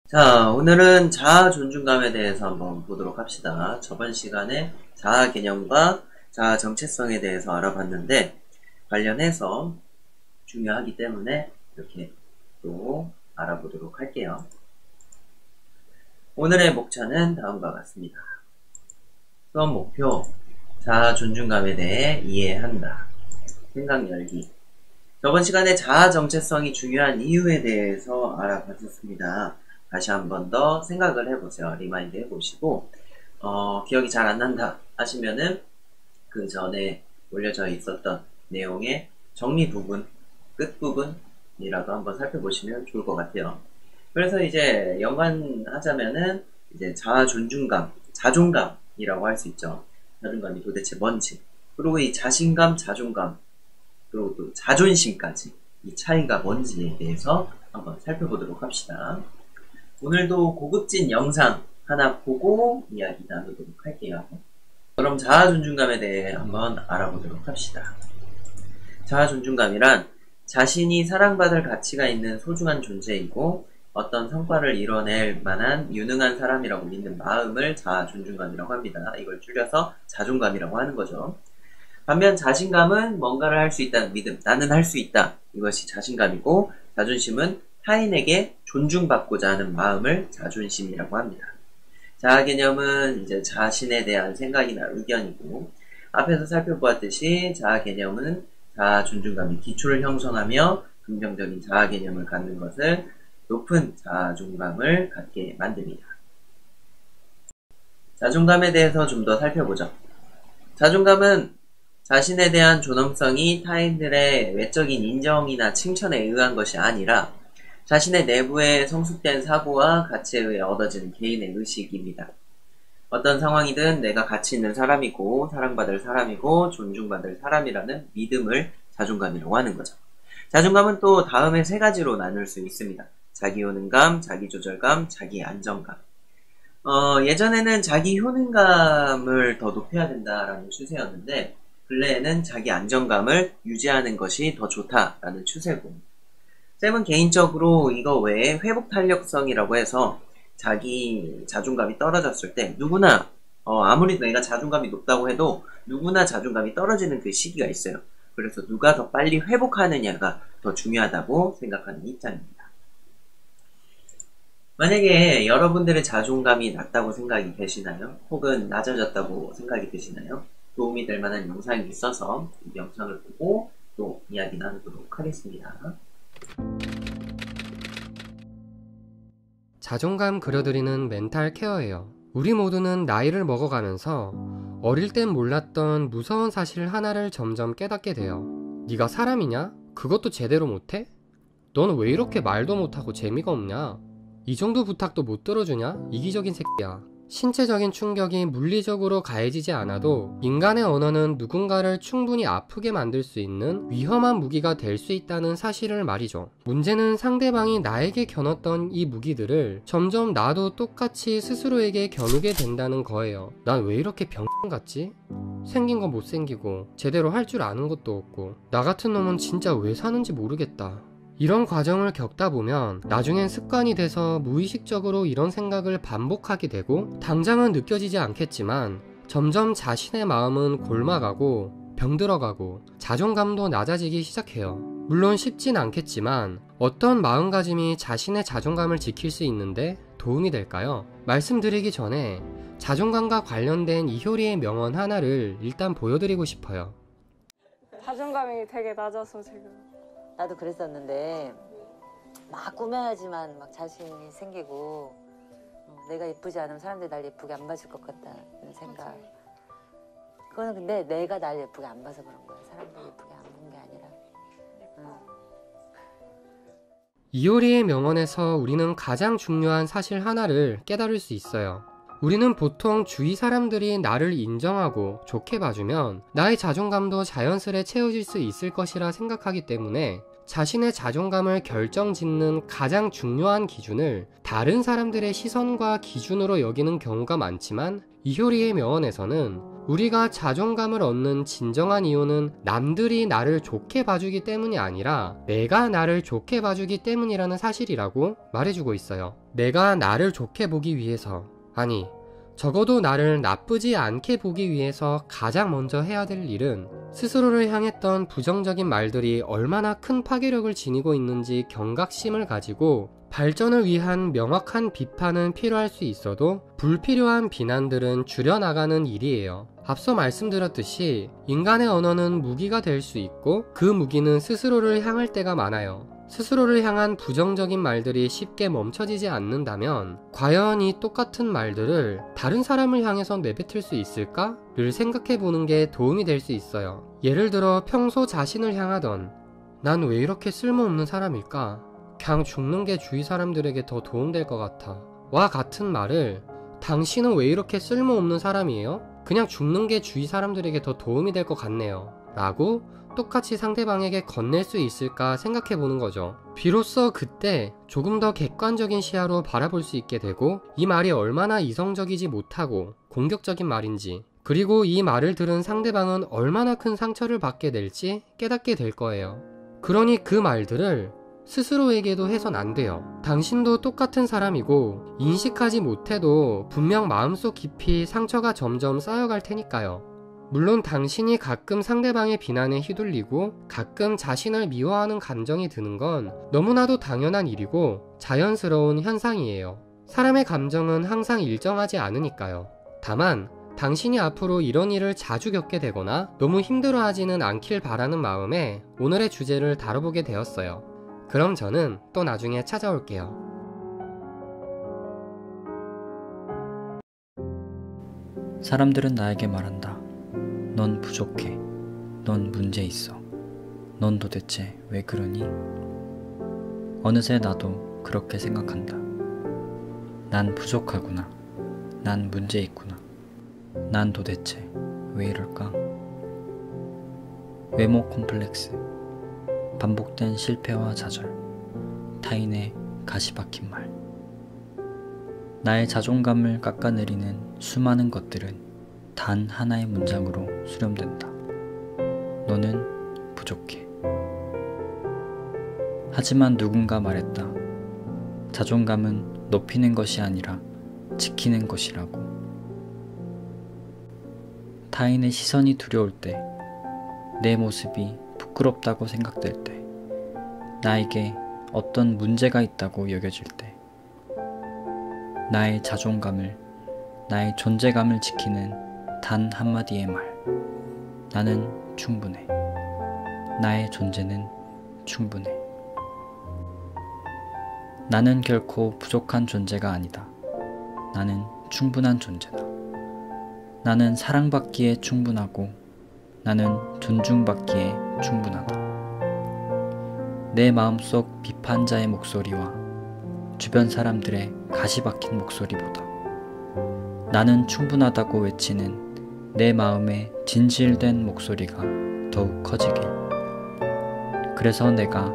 자, 오늘은 자아 존중감에 대해서 한번 보도록 합시다. 저번 시간에 자아 개념과 자아 정체성에 대해서 알아봤는데, 관련해서 중요하기 때문에 이렇게 또 알아보도록 할게요. 오늘의 목차는 다음과 같습니다. 수업 목표, 자아 존중감에 대해 이해한다. 생각 열기. 저번 시간에 자아 정체성이 중요한 이유에 대해서 알아봤었습니다. 다시 한 번 더 생각을 해보세요. 리마인드 해보시고 기억이 잘 안 난다 하시면은 그 전에 올려져 있었던 내용의 정리 부분, 끝 부분이라도 한번 살펴보시면 좋을 것 같아요. 그래서 이제 연관하자면은 이제 자아 존중감, 자존감이라고 할 수 있죠. 자존감이 도대체 뭔지, 그리고 이 자신감, 자존감, 그리고 또 자존심까지 이 차이가 뭔지에 대해서 한번 살펴보도록 합시다. 오늘도 고급진 영상 하나 보고 이야기 나누도록 할게요. 그럼 자아 존중감에 대해 한번 알아보도록 합시다. 자아 존중감이란 자신이 사랑받을 가치가 있는 소중한 존재이고 어떤 성과를 이뤄낼 만한 유능한 사람이라고 믿는 마음을 자아 존중감이라고 합니다. 이걸 줄여서 자존감이라고 하는 거죠. 반면 자신감은 뭔가를 할 수 있다는 믿음, 나는 할 수 있다. 이것이 자신감이고, 자존심은 타인에게 존중받고자 하는 마음을 자존심이라고 합니다. 자아 개념은 이제 자신에 대한 생각이나 의견이고, 앞에서 살펴보았듯이 자아 개념은 자아 존중감의 기초를 형성하며 긍정적인 자아 개념을 갖는 것을 높은 자존감을 갖게 만듭니다. 자존감에 대해서 좀 더 살펴보죠. 자존감은 자신에 대한 존엄성이 타인들의 외적인 인정이나 칭찬에 의한 것이 아니라 자신의 내부에 성숙된 사고와 가치에 의해 얻어지는 개인의 의식입니다. 어떤 상황이든 내가 가치 있는 사람이고 사랑받을 사람이고 존중받을 사람이라는 믿음을 자존감이라고 하는 거죠. 자존감은 또 다음에 세 가지로 나눌 수 있습니다. 자기 효능감, 자기 조절감, 자기 안정감. 예전에는 자기 효능감을 더 높여야 된다라는 추세였는데 근래에는 자기 안정감을 유지하는 것이 더 좋다라는 추세고, 쌤은 개인적으로 이거 외에 회복 탄력성이라고 해서 자기 자존감이 떨어졌을 때 누구나 아무리 내가 자존감이 높다고 해도 누구나 자존감이 떨어지는 그 시기가 있어요. 그래서 누가 더 빨리 회복하느냐가 더 중요하다고 생각하는 입장입니다. 만약에 여러분들의 자존감이 낮다고 생각이 되시나요? 혹은 낮아졌다고 생각이 드시나요? 도움이 될 만한 영상이 있어서 이 영상을 보고 또 이야기 나누도록 하겠습니다. 자존감 그려드리는 멘탈 케어예요. 우리 모두는 나이를 먹어가면서 어릴 땐 몰랐던 무서운 사실 하나를 점점 깨닫게 돼요. 네가 사람이냐? 그것도 제대로 못해? 넌 왜 이렇게 말도 못하고 재미가 없냐? 이 정도 부탁도 못 들어주냐? 이기적인 새끼야. 신체적인 충격이 물리적으로 가해지지 않아도 인간의 언어는 누군가를 충분히 아프게 만들 수 있는 위험한 무기가 될 수 있다는 사실을 말이죠. 문제는 상대방이 나에게 겨눴던 이 무기들을 점점 나도 똑같이 스스로에게 겨누게 된다는 거예요. 난 왜 이렇게 병같지? 생긴 건 못생기고 제대로 할 줄 아는 것도 없고 나 같은 놈은 진짜 왜 사는지 모르겠다. 이런 과정을 겪다 보면 나중엔 습관이 돼서 무의식적으로 이런 생각을 반복하게 되고 당장은 느껴지지 않겠지만 점점 자신의 마음은 골마가고 병들어가고 자존감도 낮아지기 시작해요. 물론 쉽진 않겠지만 어떤 마음가짐이 자신의 자존감을 지킬 수 있는데 도움이 될까요? 말씀드리기 전에 자존감과 관련된 이효리의 명언 하나를 일단 보여드리고 싶어요. 자존감이 되게 낮아서 지금. 나도 그랬었는데 막 꾸며야지만 막 자신이 생기고 내가 예쁘지 않으면 사람들이 날 예쁘게 안 봐줄 것 같다는 생각. 그거는 근데 내가 날 예쁘게 안 봐서 그런 거야. 사람들이 예쁘게 안 본 게 아니라. 이효리의 명언에서 우리는 가장 중요한 사실 하나를 깨달을 수 있어요. 우리는 보통 주위 사람들이 나를 인정하고 좋게 봐주면 나의 자존감도 자연스레 채워질 수 있을 것이라 생각하기 때문에 자신의 자존감을 결정짓는 가장 중요한 기준을 다른 사람들의 시선과 기준으로 여기는 경우가 많지만 이효리의 명언에서는 우리가 자존감을 얻는 진정한 이유는 남들이 나를 좋게 봐주기 때문이 아니라 내가 나를 좋게 봐주기 때문이라는 사실이라고 말해주고 있어요. 내가 나를 좋게 보기 위해서, 아니, 적어도 나를 나쁘지 않게 보기 위해서 가장 먼저 해야 될 일은 스스로를 향했던 부정적인 말들이 얼마나 큰 파괴력을 지니고 있는지 경각심을 가지고 발전을 위한 명확한 비판은 필요할 수 있어도 불필요한 비난들은 줄여나가는 일이에요. 앞서 말씀드렸듯이 인간의 언어는 무기가 될 수 있고 그 무기는 스스로를 향할 때가 많아요. 스스로를 향한 부정적인 말들이 쉽게 멈춰지지 않는다면 과연 이 똑같은 말들을 다른 사람을 향해서 내뱉을 수 있을까?를 생각해보는 게 도움이 될 수 있어요. 예를 들어 평소 자신을 향하던 난 왜 이렇게 쓸모없는 사람일까? 그냥 죽는 게 주위 사람들에게 더 도움될 것 같아 와 같은 말을 당신은 왜 이렇게 쓸모없는 사람이에요? 그냥 죽는 게 주위 사람들에게 더 도움이 될 것 같네요 라고 똑같이 상대방에게 건넬 수 있을까 생각해보는 거죠. 비로소 그때 조금 더 객관적인 시야로 바라볼 수 있게 되고 이 말이 얼마나 이성적이지 못하고 공격적인 말인지, 그리고 이 말을 들은 상대방은 얼마나 큰 상처를 받게 될지 깨닫게 될 거예요. 그러니 그 말들을 스스로에게도 해선 안 돼요. 당신도 똑같은 사람이고 인식하지 못해도 분명 마음속 깊이 상처가 점점 쌓여갈 테니까요. 물론 당신이 가끔 상대방의 비난에 휘둘리고 가끔 자신을 미워하는 감정이 드는 건 너무나도 당연한 일이고 자연스러운 현상이에요. 사람의 감정은 항상 일정하지 않으니까요. 다만 당신이 앞으로 이런 일을 자주 겪게 되거나 너무 힘들어하지는 않길 바라는 마음에 오늘의 주제를 다뤄보게 되었어요. 그럼 저는 또 나중에 찾아올게요. 사람들은 나에게 말한다. 넌 부족해. 넌 문제 있어. 넌 도대체 왜 그러니? 어느새 나도 그렇게 생각한다. 난 부족하구나. 난 문제 있구나. 난 도대체 왜 이럴까? 외모 콤플렉스, 반복된 실패와 좌절, 타인의 가시박힌 말. 나의 자존감을 깎아내리는 수많은 것들은 단 하나의 문장으로 수렴된다. 너는 부족해. 하지만 누군가 말했다. 자존감은 높이는 것이 아니라 지키는 것이라고. 타인의 시선이 두려울 때, 내 모습이 부끄럽다고 생각될 때, 나에게 어떤 문제가 있다고 여겨질 때, 나의 자존감을, 나의 존재감을 지키는 단 한마디의 말. 나는 충분해. 나의 존재는 충분해. 나는 결코 부족한 존재가 아니다. 나는 충분한 존재다. 나는 사랑받기에 충분하고 나는 존중받기에 충분하다. 내 마음속 비판자의 목소리와 주변 사람들의 가시박힌 목소리보다 나는 충분하다고 외치는 내 마음의 진실된 목소리가 더욱 커지길. 그래서 내가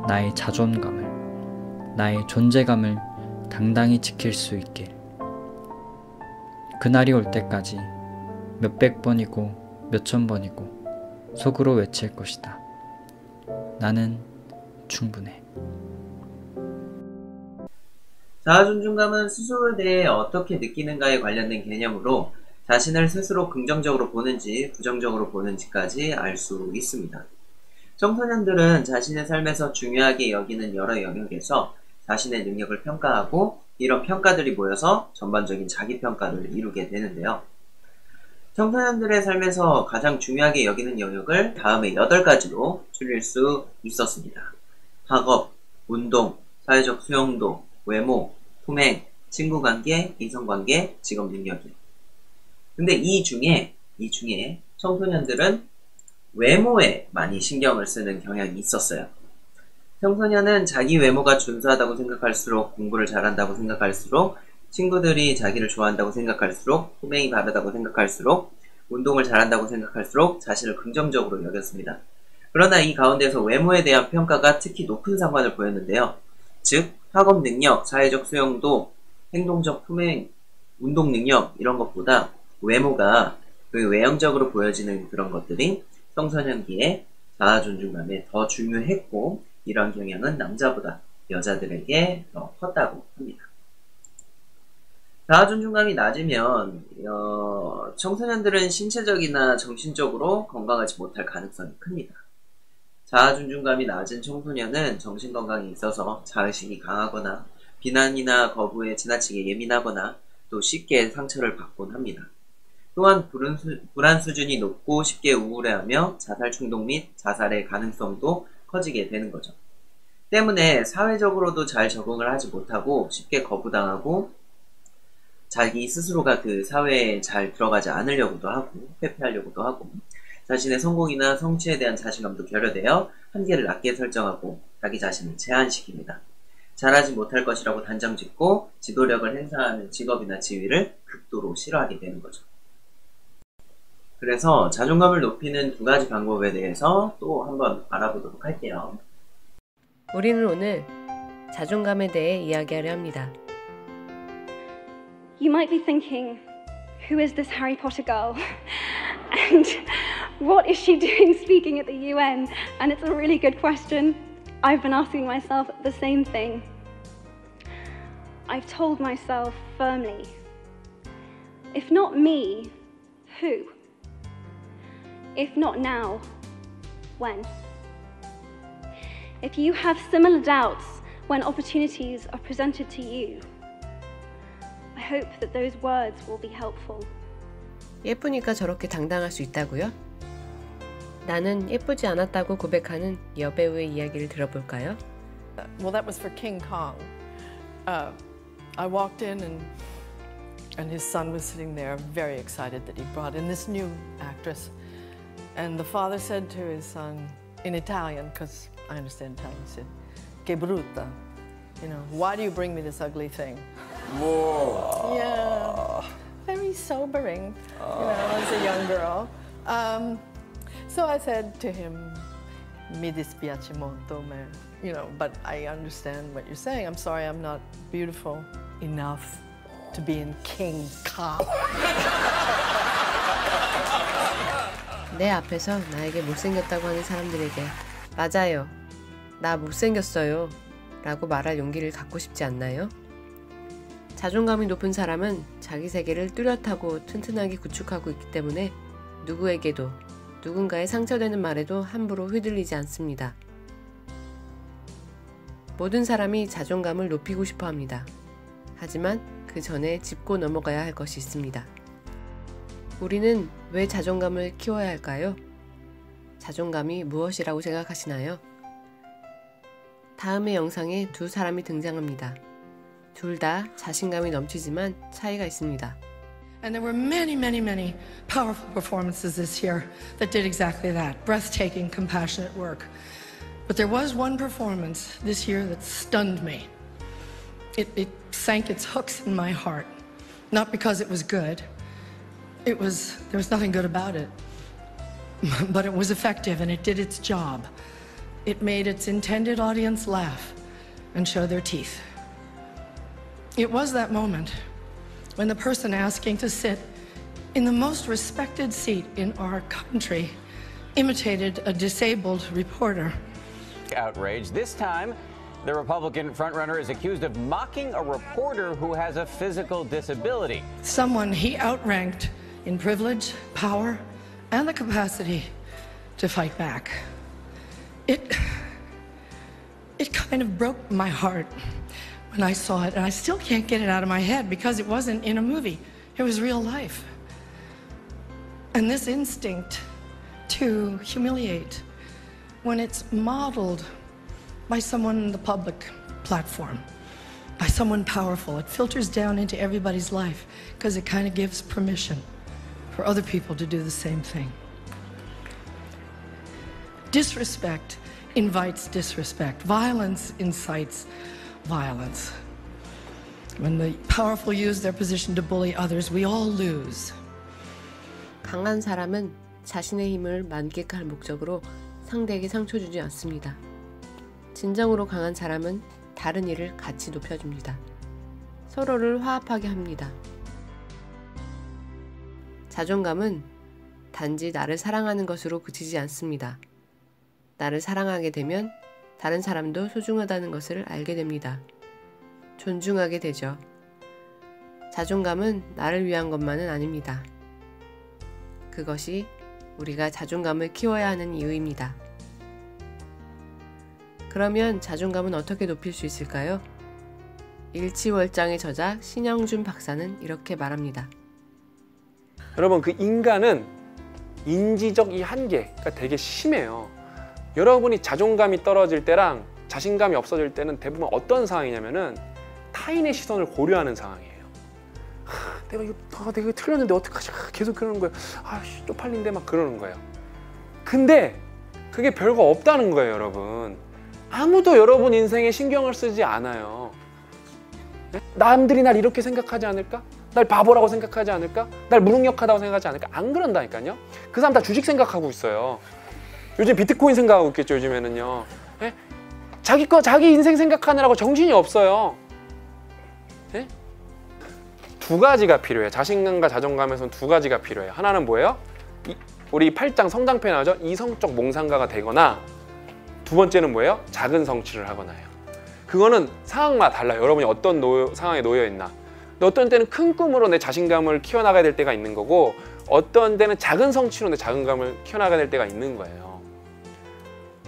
나의 자존감을, 나의 존재감을 당당히 지킬 수 있길. 그날이 올 때까지 몇백 번이고 몇천 번이고 속으로 외칠 것이다. 나는 충분해. 자아존중감은 스스로에 대해 어떻게 느끼는가에 관련된 개념으로 자신을 스스로 긍정적으로 보는지 부정적으로 보는지까지 알 수 있습니다. 청소년들은 자신의 삶에서 중요하게 여기는 여러 영역에서 자신의 능력을 평가하고 이런 평가들이 모여서 전반적인 자기평가를 이루게 되는데요. 청소년들의 삶에서 가장 중요하게 여기는 영역을 다음의 8가지로 줄일 수 있었습니다. 학업, 운동, 사회적 수용도, 외모, 품행, 친구관계, 이성관계, 직업 능력이요. 근데 이 중에 청소년들은 외모에 많이 신경을 쓰는 경향이 있었어요. 청소년은 자기 외모가 준수하다고 생각할수록, 공부를 잘한다고 생각할수록, 친구들이 자기를 좋아한다고 생각할수록, 품행이 바르다고 생각할수록, 운동을 잘한다고 생각할수록 자신을 긍정적으로 여겼습니다. 그러나 이 가운데서 외모에 대한 평가가 특히 높은 상관을 보였는데요. 즉, 학업 능력, 사회적 수용도, 행동적 품행, 운동 능력 이런 것보다 외모가 그 외형적으로 보여지는 그런 것들이 청소년기에 자아 존중감에 더 중요했고, 이런 경향은 남자보다 여자들에게 더 컸다고 합니다. 자아 존중감이 낮으면 청소년들은 신체적이나 정신적으로 건강하지 못할 가능성이 큽니다. 자아 존중감이 낮은 청소년은 정신건강에 있어서 자의식이 강하거나 비난이나 거부에 지나치게 예민하거나 또 쉽게 상처를 받곤 합니다. 또한 불안 수준이 높고 쉽게 우울해하며 자살 충동 및 자살의 가능성도 커지게 되는 거죠. 때문에 사회적으로도 잘 적응을 하지 못하고 쉽게 거부당하고 자기 스스로가 그 사회에 잘 들어가지 않으려고도 하고 회피하려고도 하고 자신의 성공이나 성취에 대한 자신감도 결여되어 한계를 낮게 설정하고 자기 자신을 제한시킵니다. 잘하지 못할 것이라고 단정짓고 지도력을 행사하는 직업이나 지위를 극도로 싫어하게 되는 거죠. 그래서 자존감을 높이는 두 가지 방법에 대해서 또 한번 알아보도록 할게요. 우리는 오늘 자존감에 대해 이야기하려 합니다. You might be thinking, who is this Harry Potter girl? And what is she doing speaking at the UN? And it's a really good question. I've been asking myself the same thing. I've told myself firmly, if not me, who? If not now, when? If you have similar doubts when opportunities are presented to you, I hope that those words will be helpful. 예쁘니까 저렇게 당당할 수 있다고요? 나는 예쁘지 않았다고 고백하는 여배우의 이야기를 들어볼까요? Well, that was for King Kong. I walked in and his son was sitting there very excited that he brought in this new actress. And the father said to his son in Italian, because I understand Italian, he said, "Che brutta." You know, why do you bring me this ugly thing? Whoa. Yeah. Very sobering, you know, as a young girl. So I said to him, "Mi dispiace molto, you know, but I understand what you're saying. I'm sorry I'm not beautiful enough to be in King Kong." 내 앞에서 나에게 못생겼다고 하는 사람들에게 맞아요, 나 못생겼어요 라고 말할 용기를 갖고 싶지 않나요? 자존감이 높은 사람은 자기 세계를 뚜렷하고 튼튼하게 구축하고 있기 때문에 누구에게도 누군가의 상처되는 말에도 함부로 휘둘리지 않습니다. 모든 사람이 자존감을 높이고 싶어 합니다. 하지만 그 전에 짚고 넘어가야 할 것이 있습니다. 우리는 왜 자존감을 키워야 할까요? 자존감이 무엇이라고 생각하시나요? 다음의 영상에 두 사람이 등장합니다. 둘 다 자신감이 넘치지만 차이가 있습니다. And there were many, many, many powerful performances this year that did exactly that. Breathtaking, compassionate work. But there was one performance this year that stunned me. It sank its hooks in my heart. Not because it was good. There was nothing good about it. But it was effective and it did its job. It made its intended audience laugh and show their teeth. It was that moment when the person asking to sit in the most respected seat in our country imitated a disabled reporter. Outrage. This time, the Republican frontrunner is accused of mocking a reporter who has a physical disability. Someone he outranked in privilege, power, and the capacity to fight back. It kind of broke my heart when I saw it, and I still can't get it out of my head because it wasn't in a movie. It was real life. And this instinct to humiliate, when it's modeled by someone in the public platform, by someone powerful, it filters down into everybody's life because it kind of gives permission for other people to do the same thing. Disrespect invites disrespect. Violence incites violence. When the powerful use their position to bully others, we all lose. 강한 사람은 자신의 힘을 만끽할 목적으로 상대에게 상처 주지 않습니다. 진정으로 강한 사람은 다른 이를 같이 높여줍니다. 서로를 화합하게 합니다. 자존감은 단지 나를 사랑하는 것으로 그치지 않습니다. 나를 사랑하게 되면 다른 사람도 소중하다는 것을 알게 됩니다. 존중하게 되죠. 자존감은 나를 위한 것만은 아닙니다. 그것이 우리가 자존감을 키워야 하는 이유입니다. 그러면 자존감은 어떻게 높일 수 있을까요? 일치월장의 저자 신영준 박사는 이렇게 말합니다. 여러분, 그 인간은 인지적 이 한계가 되게 심해요. 여러분이 자존감이 떨어질 때랑 자신감이 없어질 때는 대부분 어떤 상황이냐면은 타인의 시선을 고려하는 상황이에요. 내가 이거 틀렸는데 어떡하지? 계속 그러는 거예요. 쪽팔린데 막 그러는 거예요. 근데 그게 별거 없다는 거예요, 여러분. 아무도 여러분 인생에 신경을 쓰지 않아요. 남들이 날 이렇게 생각하지 않을까? 날 바보라고 생각하지 않을까? 날 무능력하다고 생각하지 않을까? 안 그런다니까요. 그 사람 다 주식 생각하고 있어요. 요즘 비트코인 생각하고 있겠죠, 요즘에는요. 예? 자기 인생 생각하느라고 정신이 없어요. 예? 두 가지가 필요해요. 자신감과 자존감에서는 두 가지가 필요해요. 하나는 뭐예요? 우리 8장 성장편에 나오죠? 이성적 몽상가가 되거나, 두 번째는 뭐예요? 작은 성취를 하거나요. 그거는 상황마다 달라요. 여러분이 어떤 상황에 놓여 있나. 어떤 때는 큰 꿈으로 내 자신감을 키워나가야 될 때가 있는 거고, 어떤 때는 작은 성취로 내 자존감을 키워나가야 될 때가 있는 거예요.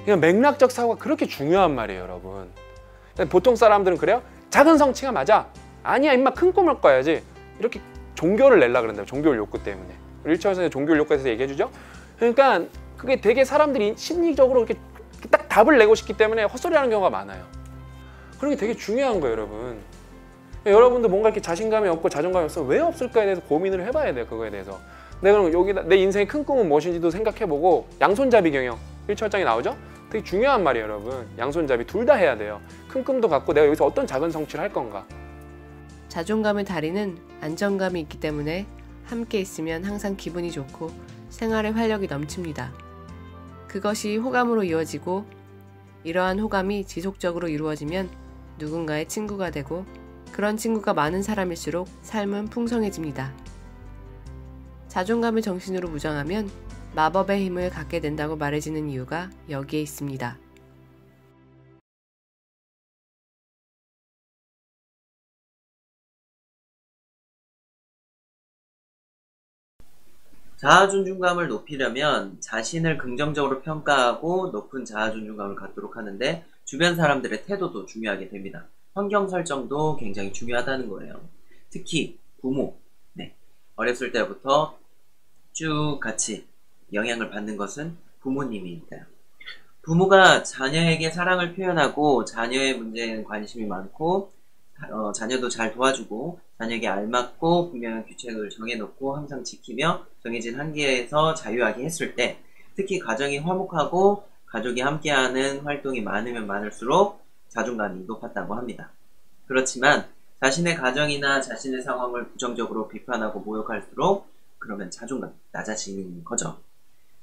그냥 맥락적 사고가 그렇게 중요한 말이에요, 여러분. 보통 사람들은 그래요? 작은 성취가 맞아. 아니야, 임마, 큰 꿈을 꿔야지. 이렇게 종교를 내려고 그런다요. 종교를 욕구 때문에. 1차 선생님 종교를 욕구에서 얘기해주죠. 그러니까 그게 되게 사람들이 심리적으로 이렇게 딱 답을 내고 싶기 때문에 헛소리하는 경우가 많아요. 그런 게 되게 중요한 거예요, 여러분. 여러분도 뭔가 이렇게 자신감이 없고 자존감이 없어 왜 없을까에 대해서 고민을 해봐야 돼요. 그거에 대해서. 내가 그럼 여기다 내 인생의 큰 꿈은 무엇인지도 생각해보고, 양손잡이 경영 1철장에 나오죠? 되게 중요한 말이에요, 여러분. 양손잡이 둘 다 해야 돼요. 큰 꿈도 갖고 내가 여기서 어떤 작은 성취를 할 건가. 자존감을 다리는 안정감이 있기 때문에 함께 있으면 항상 기분이 좋고 생활에 활력이 넘칩니다. 그것이 호감으로 이어지고, 이러한 호감이 지속적으로 이루어지면 누군가의 친구가 되고, 그런 친구가 많은 사람일수록 삶은 풍성해집니다. 자존감을 정신으로 무장하면 마법의 힘을 갖게 된다고 말해지는 이유가 여기에 있습니다. 자아존중감을 높이려면 자신을 긍정적으로 평가하고 높은 자아존중감을 갖도록 하는데, 주변 사람들의 태도도 중요하게 됩니다. 환경 설정도 굉장히 중요하다는 거예요. 특히 부모, 어렸을 때부터 쭉 같이 영향을 받는 것은 부모님입니다. 부모가 자녀에게 사랑을 표현하고 자녀의 문제에는 관심이 많고, 자녀도 잘 도와주고, 자녀에게 알맞고 분명한 규칙을 정해놓고 항상 지키며 정해진 한계에서 자유하게 했을 때, 특히 가정이 화목하고 가족이 함께하는 활동이 많으면 많을수록 자존감이 높았다고 합니다. 그렇지만 자신의 가정이나 자신의 상황을 부정적으로 비판하고 모욕할수록 그러면 자존감이 낮아지는 거죠.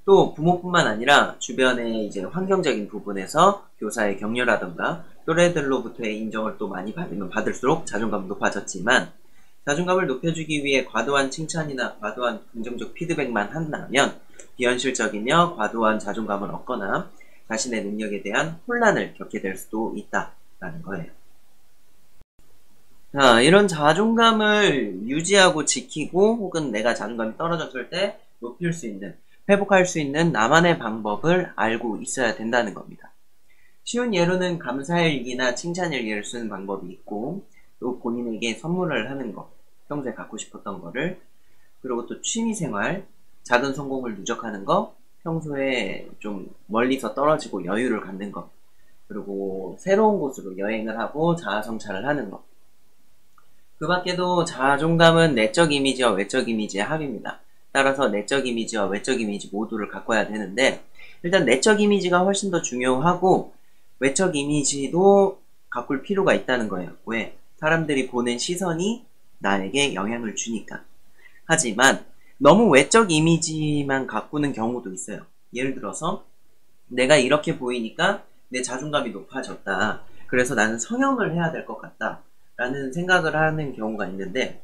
또 부모뿐만 아니라 주변의 이제 환경적인 부분에서 교사의 격려라던가 또래들로부터의 인정을 또 많이 받으면 받을수록 자존감이 높아졌지만, 자존감을 높여주기 위해 과도한 칭찬이나 과도한 긍정적 피드백만 한다면 비현실적이며 과도한 자존감을 얻거나 자신의 능력에 대한 혼란을 겪게 될 수도 있다라는 거예요. 자, 이런 자존감을 유지하고 지키고, 혹은 내가 자존감이 떨어졌을 때 높일 수 있는, 회복할 수 있는 나만의 방법을 알고 있어야 된다는 겁니다. 쉬운 예로는 감사일기나 칭찬일기를 쓰는 방법이 있고, 또 본인에게 선물을 하는 것, 평소에 갖고 싶었던 거를, 그리고 또 취미생활, 작은 성공을 누적하는 거, 평소에 좀 멀리서 떨어지고 여유를 갖는 것, 그리고 새로운 곳으로 여행을 하고 자아성찰을 하는 것. 그 밖에도 자존감은 내적 이미지와 외적 이미지의 합입니다. 따라서 내적 이미지와 외적 이미지 모두를 가꿔야 되는데, 일단 내적 이미지가 훨씬 더 중요하고 외적 이미지도 가꿀 필요가 있다는 거예요. 왜? 사람들이 보는 시선이 나에게 영향을 주니까. 하지만 너무 외적 이미지만 가꾸는 경우도 있어요. 예를 들어서 내가 이렇게 보이니까 내 자존감이 높아졌다. 그래서 나는 성형을 해야 될 것 같다 라는 생각을 하는 경우가 있는데,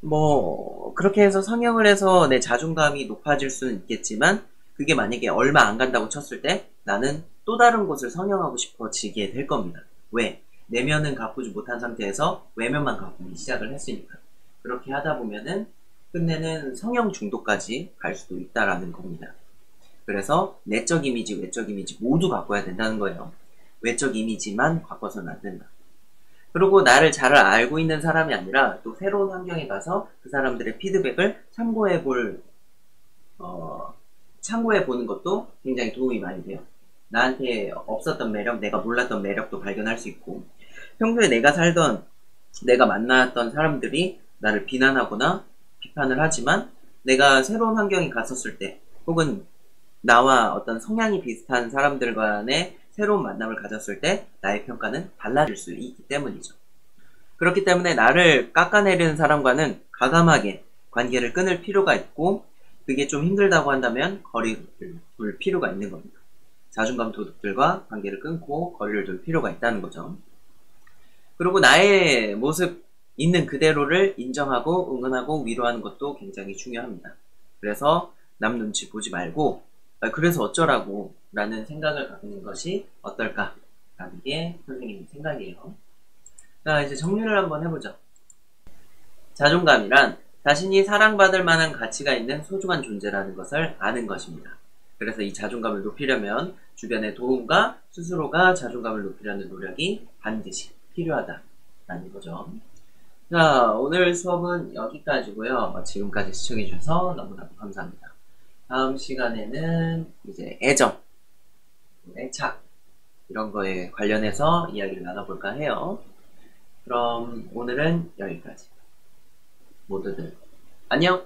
그렇게 해서 성형을 해서 내 자존감이 높아질 수는 있겠지만, 그게 만약에 얼마 안 간다고 쳤을 때 나는 또 다른 곳을 성형하고 싶어지게 될 겁니다. 왜? 내면은 가꾸지 못한 상태에서 외면만 가꾸기 시작을 했으니까. 그렇게 하다 보면은 끝내는 성형 중독까지 갈 수도 있다라는 겁니다. 그래서 내적 이미지, 외적 이미지 모두 바꿔야 된다는 거예요. 외적 이미지만 바꿔서는 안 된다. 그리고 나를 잘 알고 있는 사람이 아니라 또 새로운 환경에 가서 그 사람들의 피드백을 참고해 보는 것도 굉장히 도움이 많이 돼요. 나한테 없었던 매력, 내가 몰랐던 매력도 발견할 수 있고, 평소에 내가 만났던 사람들이 나를 비난하거나 비판을 하지만 내가 새로운 환경에 갔었을 때, 혹은 나와 어떤 성향이 비슷한 사람들 간의 새로운 만남을 가졌을 때 나의 평가는 달라질 수 있기 때문이죠. 그렇기 때문에 나를 깎아내리는 사람과는 과감하게 관계를 끊을 필요가 있고, 그게 좀 힘들다고 한다면 거리를 둘 필요가 있는 겁니다. 자존감 도둑들과 관계를 끊고 거리를 둘 필요가 있다는 거죠. 그리고 나의 모습 있는 그대로를 인정하고 응원하고 위로하는 것도 굉장히 중요합니다. 그래서 남 눈치 보지 말고 그래서 어쩌라고 라는 생각을 갖는 것이 어떨까 라는 게 선생님 생각이에요. 자, 이제 정리를 한번 해보죠. 자존감이란 자신이 사랑받을 만한 가치가 있는 소중한 존재라는 것을 아는 것입니다. 그래서 이 자존감을 높이려면 주변의 도움과 스스로가 자존감을 높이려는 노력이 반드시 필요하다라는 거죠. 자, 오늘 수업은 여기까지고요. 지금까지 시청해주셔서 너무나도 감사합니다. 다음 시간에는 이제 애정, 애착 이런 거에 관련해서 이야기를 나눠볼까 해요. 그럼 오늘은 여기까지. 모두들 안녕!